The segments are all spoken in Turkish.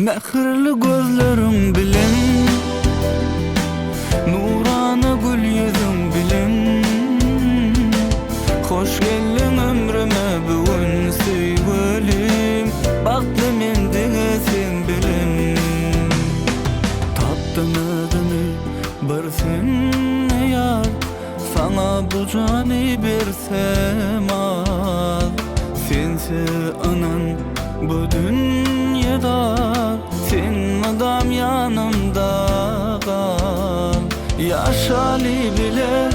Mähirli gözlerim bilen, nurana gül yüzüm bilen. Hoş geldin ömrüme bugün sevgilim, baktım endine sen bilen. Taptım adını bir sen yar, sana bu cani bersem al. Sense anan bu dünyada, sen adam yanımda kal. Yaşali bile,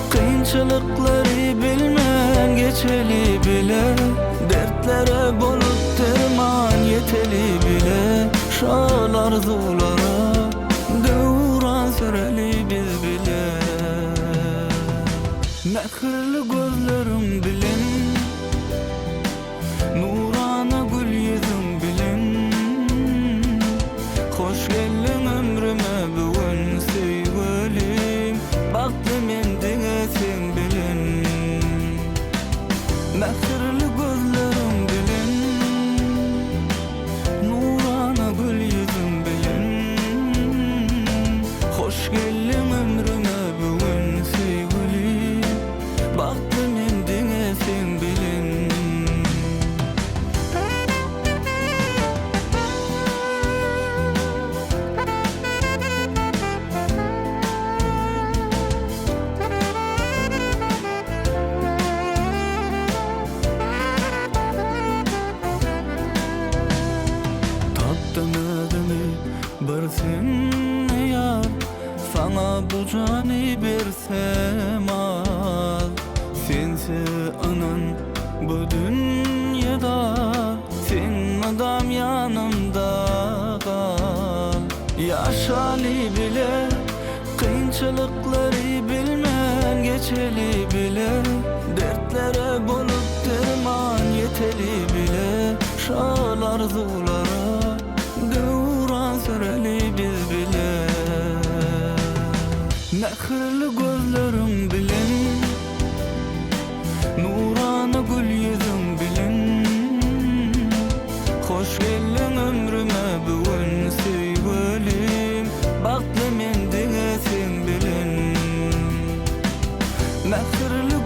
kıyınçılıkları bilmen geçeli bile. Dertlere bolup derman yeteli bile. Şol arzulara devran süreli biz bile. Mähirli gözlerim bilen, nurana gül yüzüm bilen. Hoş geldin ömrüme bugün sevgilim, baktım endine sen bilen. Mähirli gözlerim bilen, nurana gül yüzüm bilen. Hoş geldin ömrüme bugün sevgilim, baktım endine sen bilen. Bir sen yar, sana bu cani bersem al. Sense anan bu dünyada, sen adam yanımda kal. Yaşali bile, kıyınçılıkları bilmen geçeli bile. Dertlere bolup derman yeteli bile. Şol arzulara devran süreli biz bile. Mähirli gözlerim bilen, nurana gül yüzüm bilen. Hoş geldin ömrüme bugün sevgilim, baktım endine sen bilen. Mähirli